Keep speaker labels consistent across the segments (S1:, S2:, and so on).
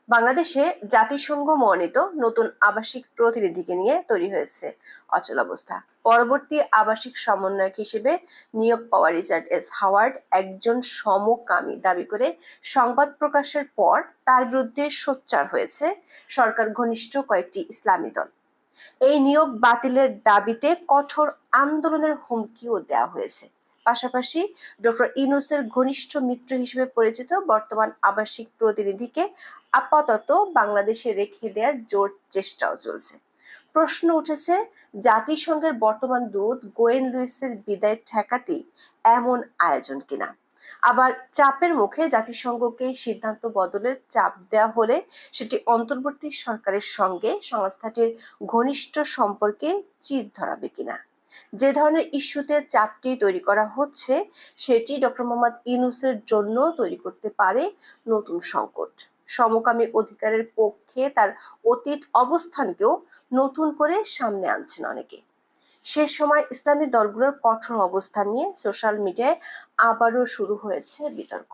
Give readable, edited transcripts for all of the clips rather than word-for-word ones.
S1: বাংলাদেশে জাতিসংঘ মনোনীত নতুন আবাসিক প্রতিনিধিকে নিয়ে তৈরি হয়েছে অচলাবস্থা। পরবর্তী আবাসিক সমন্বয়ক হিসেবে নিয়োগ পাওয়া রিচার্ড এস হাওয়ার্ড একজন সমকামী দাবি করে সংবাদ প্রকাশের পর তার বিরুদ্ধে সোচ্চার হয়েছে সরকার ঘনিষ্ঠ কয়েকটি ইসলামী দল। এই নিয়োগ বাতিলের দাবিতে কঠোর আন্দোলনের হুমকিও দেওয়া হয়েছে। পাশাপাশি ডক্টর ইউনূসের ঘনিষ্ঠ মিত্র হিসেবে পরিচিত বর্তমান আবাসিক প্রতিনিধিকে আপাতত বাংলাদেশে রেখে দেওয়ার জোর চেষ্টাও চলছে। প্রশ্ন উঠেছে, জাতিসংঘের বর্তমান দূত গোয়েন লুইসের বিদায় ঠেকাতে এমন আয়োজন কিনা। আবার চাপের মুখে জাতিসংঘকে সিদ্ধান্ত বদলের চাপ দেওয়া হলে সেটি অন্তর্বর্তী সরকারের সঙ্গে সংস্থাটির ঘনিষ্ঠ সম্পর্কে চির ধরাবে কিনা। যে ধরনের ইস্যুতে চাপটি তৈরি করা হচ্ছে সেটি ডক্টর মোহাম্মদ ইউনূসের জন্য তৈরি করতে পারে নতুন সংকট। সমকামী অধিকারের পক্ষে তার অতীত অবস্থানকেও নতুন করে সামনে আনছেন অনেকে। সে সময় ইসলামী দলগুলোর কঠোর অবস্থান নিয়ে সোশ্যাল মিডিয়ায় আবারও শুরু হয়েছে বিতর্ক।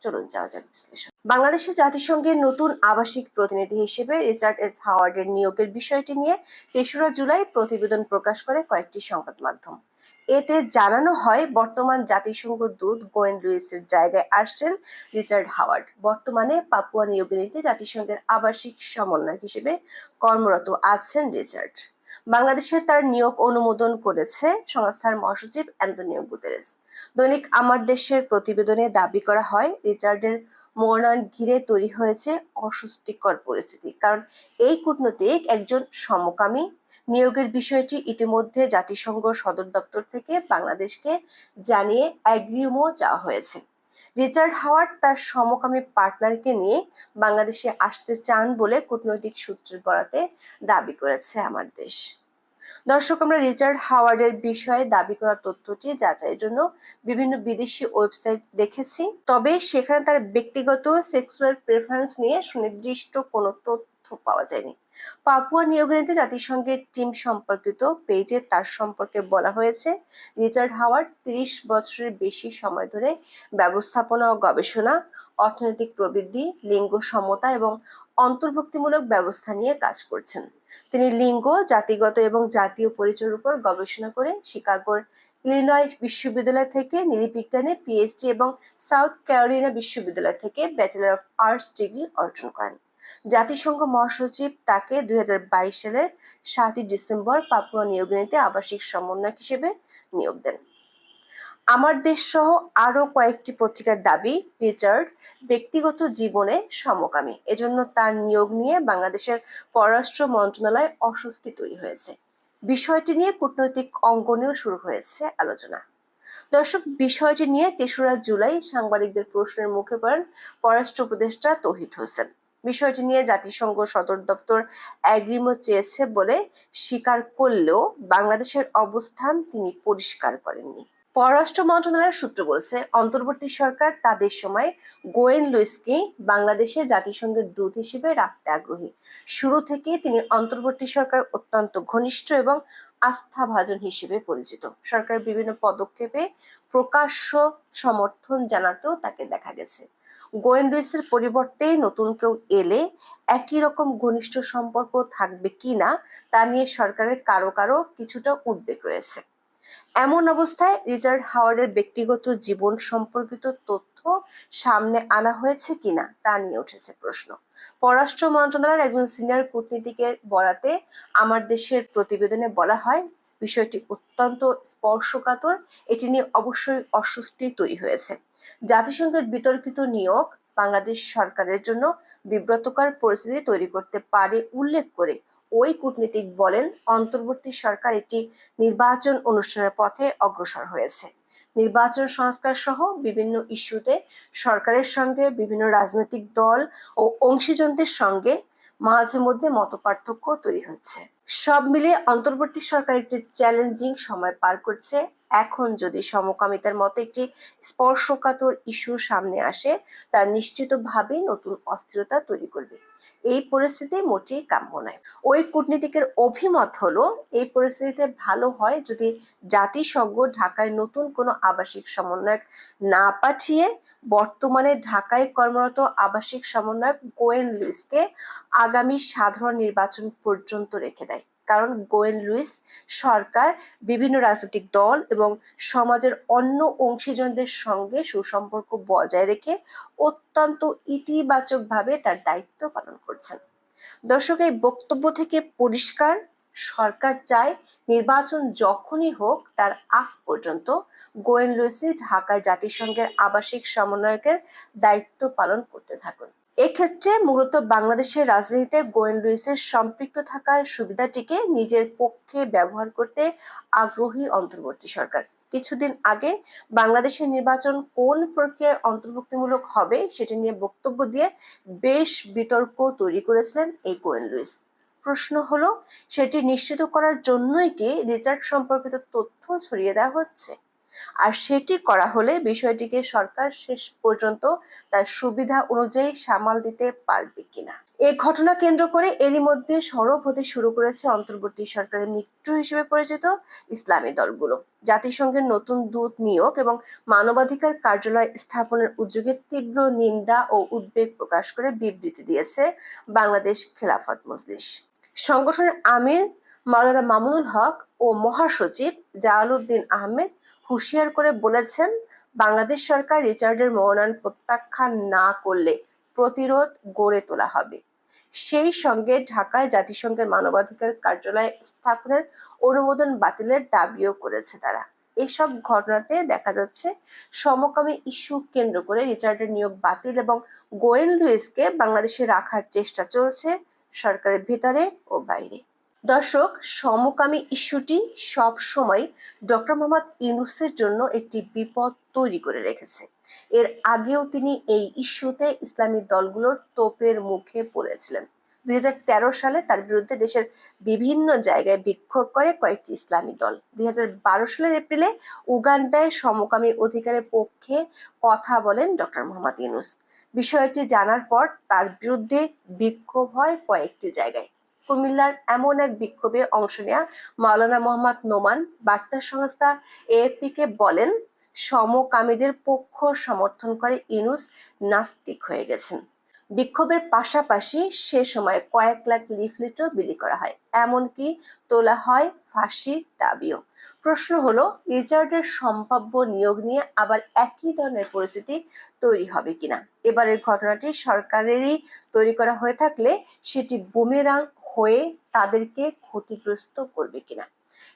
S1: চলুন যাওয়া যাক বিশ্লেষণ। বাংলাদেশের জাতিসংঘের নতুন আবাসিক প্রতিনিধি হিসেবে রিচার্ড এস হাওয়ার্ডের নিয়োগের বিষয়টি নিয়ে ৩রা জুলাই প্রতিবেদন প্রকাশ করে কয়েকটি সংবাদ মাধ্যম। এতে জানানো হয়, বর্তমান জাতিসংঘ দূত গোয়েন লুইসের জায়গায় আসছেন রিচার্ড হাওয়ার্ড। বর্তমানে পাপুয়া নিউ গিনিতে জাতিসংঘের আবাসিক সমন্বয়ক হিসেবে কর্মরত আছেন রিচার্ড। বাংলাদেশে তার নিয়োগ অনুমোদন করেছে সংস্থার মহাসচিব অ্যান্তোনিও গুতেরেস। দৈনিক আমার দেশের প্রতিবেদনে দাবি করা হয়, রিচার্ডের মনোনয়ন ঘিরে তৈরি হয়েছে অস্বস্তিকর পরিস্থিতি, কারণ এই কূটনৈতিক একজন সমকামী। নিয়োগের বিষয়টি ইতিমধ্যে জাতিসংঘ সদর দপ্তর থেকে বাংলাদেশকে জানিয়ে অ্যাগ্রিমও চাওয়া হয়েছে। রিচার্ড হাওয়ার্ড তার সমকামী পার্টনারকে নিয়ে বাংলাদেশে আসতে চান বলে কূটনৈতিক সূত্রের বরাতে দাবি করেছে আমার দেশ। দর্শক, আমরা রিচার্ড হাওয়ার্ডের বিষয়ে দাবি করা তথ্যটি যাচাইয়ের জন্য বিভিন্ন বিদেশি ওয়েবসাইট দেখেছি, তবে সেখানে তার ব্যক্তিগত সেক্সুয়াল প্রেফারেন্স নিয়ে সুনির্দিষ্ট কোনো তথ্য পাওয়া যায়নি। পাপুয়া নিউ গিনিতে জাতিসংঘের টিম সম্পর্কিত পেজে তার সম্পর্কে বলা হয়েছে, রিচার্ড হাওয়ার্ড ৩০ বছরের বেশি সময় ধরে ব্যবস্থাপনা ও গবেষণা, অর্থনৈতিক প্রবৃদ্ধি, লিঙ্গ সমতা এবং অন্তর্ভুক্তিমূলক ব্যবস্থা নিয়ে কাজ করছেন। তিনি লিঙ্গ, জাতিগত এবং জাতীয় পরিচয়ের উপর গবেষণা করে শিকাগোর ইলিনয় বিশ্ববিদ্যালয় থেকে নৃবিজ্ঞানে পিএইচডি এবং সাউথ ক্যারোলিনা বিশ্ববিদ্যালয় থেকে ব্যাচেলর অফ আর্টস ডিগ্রি অর্জন করেন। জাতিসংঘ মহাসচিব তাকে ২০২২ সালের ৭ই ডিসেম্বর পাপুয়া নিউ গিনিতে আবাসিক সমন্বয়ক হিসেবে নিয়োগ দেন। আমার দেশ সহ আরো কয়েকটি পত্রিকার দাবি, রিচার্ড ব্যক্তিগত জীবনে সমকামী, এজন্য তার নিয়োগ নিয়ে বাংলাদেশের পররাষ্ট্র মন্ত্রণালয়ে অস্বস্তি তৈরি হয়েছে। বিষয়টি নিয়ে কূটনৈতিক অঙ্গনেও শুরু হয়েছে আলোচনা। দর্শক, বিষয়টি নিয়ে ৩রা জুলাই সাংবাদিকদের প্রশ্নের মুখে পড়েন পররাষ্ট্র উপদেষ্টা তৌহিদ হোসেন। বিষয়টি নিয়ে জাতিসংঘ সদর দপ্তর অ্যাগ্রিমো চেয়েছে বলে স্বীকার করলেও বাংলাদেশের অবস্থান তিনি পরিষ্কার করেননি। পররাষ্ট্র মন্ত্রণালয়ের সূত্র বলছে, অন্তর্বর্তী সরকার তাদের সময় গোয়েন লুইসকে বাংলাদেশে জাতিসংঘের দূত হিসেবে রাখতে আগ্রহী। শুরু থেকেই তিনি অন্তর্বর্তী সরকার অত্যন্ত ঘনিষ্ঠ এবং আস্থাভাজন হিসেবে পরিচিত। সরকার বিভিন্ন পদক্ষেপে প্রকাশ্য সমর্থন জানাতেও তাকে দেখা গেছে। গোয়েন লুইসের পরিবর্তে নতুন কেউ এলে একই রকম ঘনিষ্ঠ সম্পর্ক থাকবে কিনা তা নিয়ে সরকারের কারো কারো কিছুটা উদ্বেগ রয়েছে। এমন অবস্থায় রিচার্ড হাওয়ার্ডের ব্যক্তিগত জীবন সম্পর্কিত তথ্য সামনে আনা হয়েছে কিনা তা নিয়ে উঠেছে প্রশ্ন। পররাষ্ট্র মন্ত্রণালয়ের একজন সিনিয়র কূটনীতিকের বরাতে আমার দেশের প্রতিবেদনে বলা হয়, বিষয়টি অত্যন্ত স্পর্শকাতর। এটি নিয়ে অবশ্যই অস্বস্তি তৈরি হয়েছে। জাতিসংঘের বিতর্কিত নিয়োগ বাংলাদেশ সরকারের জন্য বিব্রতকর পরিস্থিতি তৈরি করতে পারে উল্লেখ করে ওই কূটনীতিক বলেন, অন্তর্বর্তী সরকার একটি নির্বাচন অনুষ্ঠানের পথে অগ্রসর হয়েছে। নির্বাচন সংস্কার সহ বিভিন্ন ইস্যুতে সরকারের সঙ্গে বিভিন্ন রাজনৈতিক দল ও অংশীজনদের সঙ্গে মাঝে মধ্যে মতপার্থক্য তৈরি হচ্ছে। সব মিলিয়ে অন্তর্বর্তী সরকার একটি চ্যালেঞ্জিং সময় পার করছে। এখন যদি সমকামিতার মতো একটি স্পর্শকাতর ইস্যু সামনে আসে, তা নিশ্চিতভাবেই নতুন অস্থিরতা তৈরি করবে। এই পরিস্থিতি মোটেই কাম্য নয়। ওই কূটনীতিকের অভিমত হলো, এই পরিস্থিতিতে ভালো হয় যদি জাতিসংঘ ঢাকায় নতুন কোনো আবাসিক সমন্বয়ক না পাঠিয়ে বর্তমানে ঢাকায় কর্মরত আবাসিক সমন্বয়ক গোয়েন লুইসকে আগামী সাধারণ নির্বাচন পর্যন্ত রেখে দেয়। কারণ গোয়েন লুইস সরকার, বিভিন্ন রাজনৈতিক দল এবং সমাজের অন্য অংশীজনদের সঙ্গে সুসম্পর্ক বজায় রেখে অত্যন্ত ইতিবাচকভাবে তার দায়িত্ব পালন করছেন। দর্শক, এই বক্তব্য থেকে পরিষ্কার, সরকার চায় নির্বাচন যখনই হোক তার আগ পর্যন্ত গোয়েন লুইসি ঢাকায় জাতিসংঘের আবাসিক সমন্বয়কের দায়িত্ব পালন করতে থাকুন। এক্ষেত্রে মূলত বাংলাদেশের রাজনীতিতে গোয়েন লুইসের সম্পৃক্ত থাকার সুবিধাটিকে নিজের পক্ষে ব্যবহার করতে আগ্রহী অন্তর্বর্তী সরকার। কিছুদিন আগে বাংলাদেশের নির্বাচন কোন প্রক্রিয়ায় অন্তর্ভুক্তিমূলক হবে সেটি নিয়ে বক্তব্য দিয়ে বেশ বিতর্ক তৈরি করেছিলেন এই গোয়েন লুইস। প্রশ্ন হলো, সেটি নিশ্চিত করার জন্যই কি রিচার্ড সম্পর্কিত তথ্য ছড়িয়ে দেওয়া হচ্ছে? আর সেটি করা হলে বিষয়টিকে সরকার শেষ পর্যন্ত তার সুবিধা অনুযায়ী সামাল দিতে পারবে কিনা। এই ঘটনা কেন্দ্র করে এরই মধ্যে সরব হতে শুরু করেছে অন্তর্বর্তী সরকারের মিত্র হিসেবে পরিচিত ইসলামী দলগুলো। জাতিসংঘের নতুন দূত নিয়োগ এবং মানবাধিকার কার্যালয় স্থাপনের উদ্যোগের তীব্র নিন্দা ও উদ্বেগ প্রকাশ করে বিবৃতি দিয়েছে বাংলাদেশ খেলাফত মজলিস। সংগঠনের আমির মাওলানা মামুনুল হক ও মহাসচিব জালালউদ্দিন আহমেদ হুঁশিয়ার করে বলেছেন, বাংলাদেশ সরকার রিচার্ডের মনোনয়ন প্রত্যাখ্যান না করলে প্রতিরোধ গড়ে তোলা হবে। সেই সঙ্গে ঢাকায় জাতিসংঘের মানবাধিকার কার্যালয় স্থাপনের অনুমোদন বাতিলের দাবিও করেছে তারা। এসব ঘটনাতে দেখা যাচ্ছে সমকামী ইস্যু কেন্দ্র করে রিচার্ডের নিয়োগ বাতিল এবং গোয়েন লুইসকে বাংলাদেশে রাখার চেষ্টা চলছে সরকারের ভিতরে ও বাইরে। দর্শক, সমকামী ইস্যুটি সব সময় ডক্টর মোহাম্মদ ইউনূসের জন্য একটি বিপদ তৈরি করে রেখেছে। এর আগেও তিনি এই ইস্যুতে ইসলামী দলগুলোর তোপের মুখে পড়েছিলেন। 2013 সালে তার বিরুদ্ধে দেশের বিভিন্ন জায়গায় বিক্ষোভ করে কয়েকটি ইসলামী দল। 2012 সালের এপ্রিলে উগান্ডায় সমকামী অধিকারের পক্ষে কথা বলেন ডক্টর মোহাম্মদ ইউনূস। বিষয়টি জানার পর তার বিরুদ্ধে বিক্ষোভ হয় কয়েকটি জায়গায়। কুমিল্লার এমন এক বিক্ষোভে অংশ নেয়া মাওলানা মোহাম্মদ নোমান বার্তা সংস্থা এএফপি কে বলেন, সমকামীদের পক্ষ সমর্থন করে ইউনূস নাস্তিক হয়ে গেছেন। বিক্ষোভের পাশাপাশি সে সময় কয়েক লাখ লিফলেটও বিলি করা হয়, এমনকি তোলা হয় ফাঁসির দাবিও। প্রশ্ন হলো, রিচার্ডের সম্ভাব্য নিয়োগ নিয়ে আবার একই ধরনের পরিস্থিতি তৈরি হবে কিনা। এবারের ঘটনাটি সরকারেরই তৈরি করা হয়ে থাকলে সেটি বুমেরাং হয়ে তাদেরকে ক্ষতিগ্রস্ত করবে কিনা।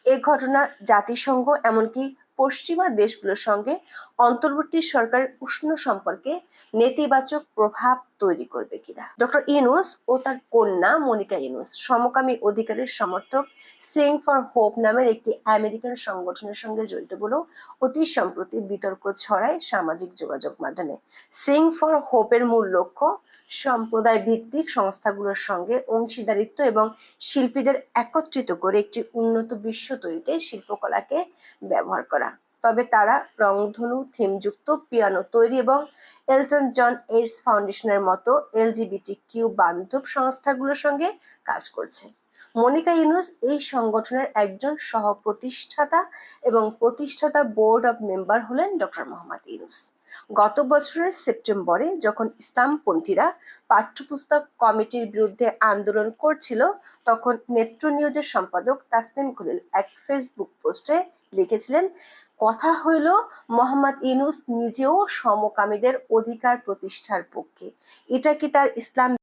S1: এই ঘটনা জাতিসংঘ এমনকি পশ্চিমা দেশগুলোর সঙ্গে অন্তর্বর্তী সরকারের উষ্ণ সম্পর্কে নেতিবাচক প্রভাব তৈরি করবে কিনা। ডক্টর ইউনূস ও তার কন্যা মনিকা ইউনূস সমকামী অধিকারের সমর্থক সিং ফর হোপ নামের একটি আমেরিকান সংগঠনের সঙ্গে জড়িত বলেও অতি সম্প্রতি বিতর্ক ছড়ায় সামাজিক যোগাযোগ মাধ্যমে। সিং ফর হোপের মূল লক্ষ্য সম্প্রদায় ভিত্তিক সংস্থাগুলোর সঙ্গে অংশীদারিত্ব এবং শিল্পীদের একত্রিত করে একটি উন্নত বিশ্ব তৈরিতে শিল্পকলাকে ব্যবহার করা। তবে তারা রংধনু থিমযুক্ত পিয়ানো তৈরি এবং এলটন জন এইডস ফাউন্ডেশনের মতো এলজিবিটিকিউ বান্ধব সংস্থাগুলোর সঙ্গে কাজ করছে। মনিকা ইউনূস এই সংগঠনের একজন সহ-প্রতিষ্ঠাতা এবং প্রতিষ্ঠাতা বোর্ড অব মেম্বার হলেন ডক্টর মোহাম্মদ ইউনূস। গত বছরের সেপ্টেম্বরে যখন ইসলামপন্থীরা পাঠ্যপুস্তক কমিটির বিরুদ্ধে আন্দোলন করছিল, তখন নেত্র নিউজের সম্পাদক তাসনিম খলিল এক ফেসবুক পোস্টে লিখেছিলেন, কথা হইল মোহাম্মদ ইউনূস নিজেও সমকামীদের অধিকার প্রতিষ্ঠার পক্ষে, এটা কি তার ইসলাম